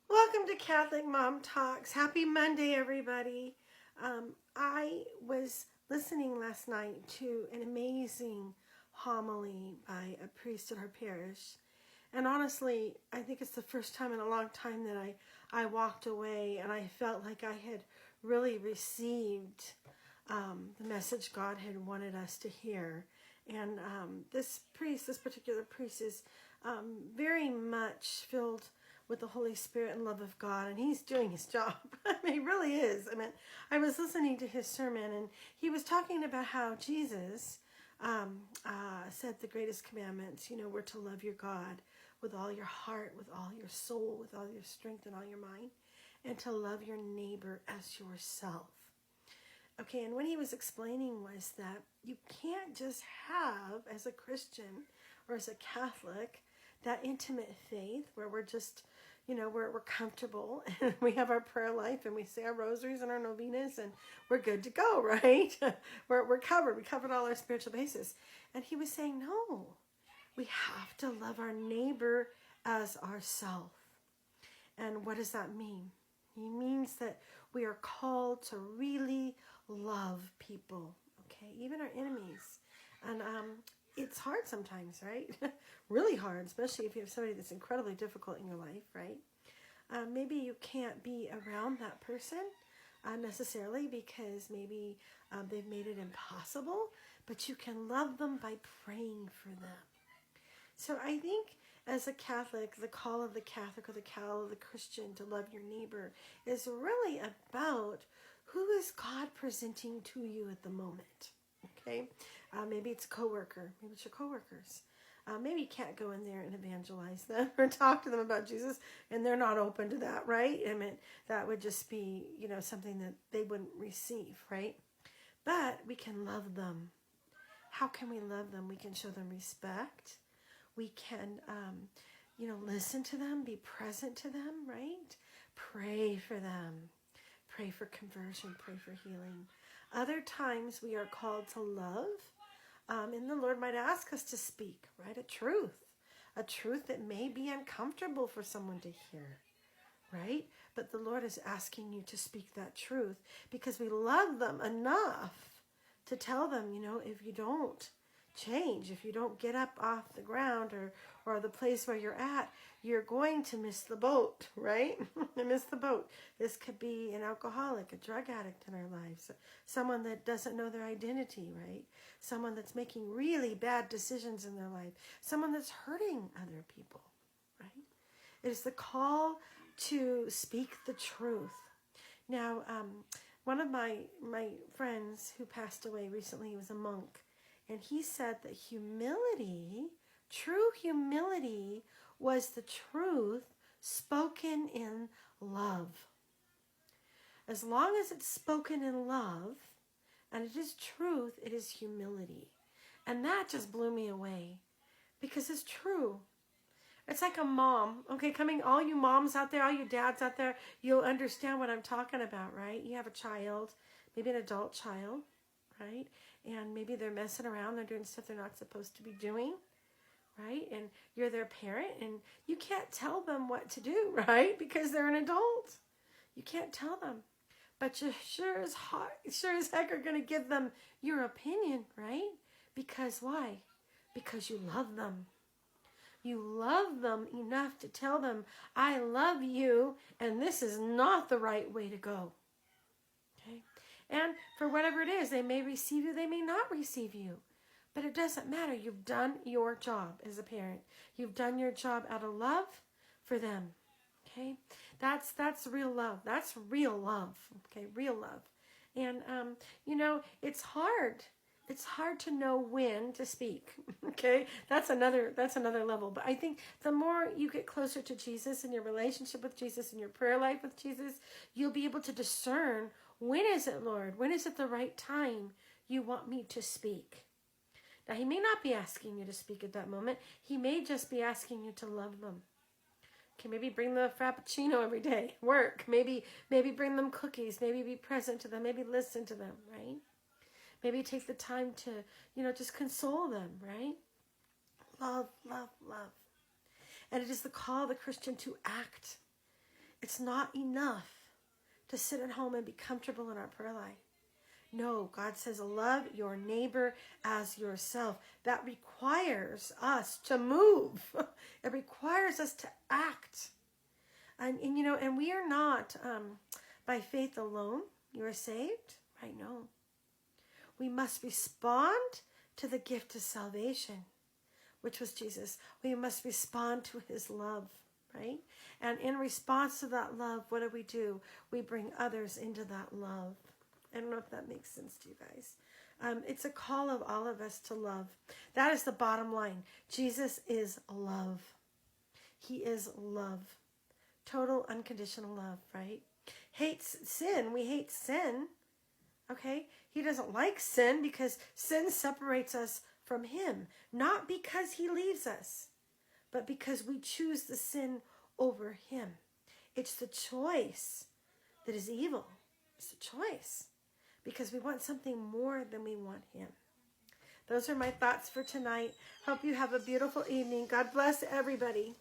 Welcome to Catholic Mom Talks. Happy Monday, everybody. I was listening last night to an amazing homily by a priest at our parish. And honestly, I think it's the first time in a long time that I walked away and I felt like I had really received the message God had wanted us to hear. And this particular priest is very much filled with the Holy Spirit and love of God, and he's doing his job. I mean, he really is. I was listening to his sermon, and he was talking about how Jesus said the greatest commandments, were to love your God with all your heart, with all your soul, with all your strength and all your mind, and to love your neighbor as yourself. Okay, and what he was explaining was that you can't just have, as a Christian or as a Catholic, that intimate faith where we're just, we're comfortable and we have our prayer life and we say our rosaries and our novenas and we're good to go, right? we're covered. We covered all our spiritual bases. And he was saying, no, we have to love our neighbor as ourself. And what does that mean? He means that we are called to really love people, okay, even our enemies. And it's hard sometimes, right? Really hard, especially if you have somebody that's incredibly difficult in your life, right? Maybe you can't be around that person necessarily because maybe they've made it impossible, but you can love them by praying for them. So I think as a Catholic, the call of the Catholic or the call of the Christian to love your neighbor is really about who is God presenting to you at the moment, okay? Maybe it's a coworker, maybe it's your coworkers. Maybe you can't go in there and evangelize them or talk to them about Jesus, and they're not open to that, right? I mean, that would just be, something that they wouldn't receive, right? But we can love them. How can we love them? We can show them respect. We can, listen to them, be present to them, right? Pray for them. Pray for conversion, pray for healing. Other times we are called to love, and the Lord might ask us to speak, right? A truth that may be uncomfortable for someone to hear, right? But the Lord is asking you to speak that truth because we love them enough to tell them, if you don't change, if you don't get up off the ground or the place where you're at, you're going to miss the boat, right? Miss the boat. This could be an alcoholic, a drug addict in our lives, someone that doesn't know their identity, right? Someone that's making really bad decisions in their life, someone that's hurting other people, right? It is the call to speak the truth. Now, one of my friends who passed away recently, he was a monk, and he said that true humility, was the truth spoken in love. As long as it's spoken in love, and it is truth, it is humility. And that just blew me away, because it's true. It's like a mom, okay, all you moms out there, all you dads out there, you'll understand what I'm talking about, right? You have a child, maybe an adult child, right? And maybe they're messing around, they're doing stuff they're not supposed to be doing, right? And you're their parent, and you can't tell them what to do, right? Because they're an adult. You can't tell them. But you sure as heck are going to give them your opinion, right? Because why? Because you love them. You love them enough to tell them, I love you, and this is not the right way to go. Okay? And for whatever it is, they may receive you, they may not receive you. But it doesn't matter. You've done your job as a parent. You've done your job out of love for them. Okay? That's real love. That's real love. Okay? Real love. And, it's hard. It's hard to know when to speak. Okay? That's another level. But I think the more you get closer to Jesus and your relationship with Jesus and your prayer life with Jesus, you'll be able to discern, when is it, Lord? When is it the right time you want me to speak? Now, he may not be asking you to speak at that moment. He may just be asking you to love them. Okay, maybe bring them a Frappuccino every day. Work. Maybe bring them cookies. Maybe be present to them. Maybe listen to them, right? Maybe take the time to, just console them, right? Love, love, love. And it is the call of the Christian to act. It's not enough to sit at home and be comfortable in our prayer life. No, God says, love your neighbor as yourself. That requires us to move. It requires us to act. And we are not by faith alone. You are saved, right? No. We must respond to the gift of salvation, which was Jesus. We must respond to his love, right? And in response to that love, what do? We bring others into that love. I don't know if that makes sense to you guys. It's a call of all of us to love. That is the bottom line. Jesus is love. He is love. Total unconditional love, right? Hates sin. We hate sin. Okay? He doesn't like sin because sin separates us from him. Not because he leaves us, but because we choose the sin over him. It's the choice that is evil. It's the choice. Because we want something more than we want him. Those are my thoughts for tonight. Hope you have a beautiful evening. God bless everybody.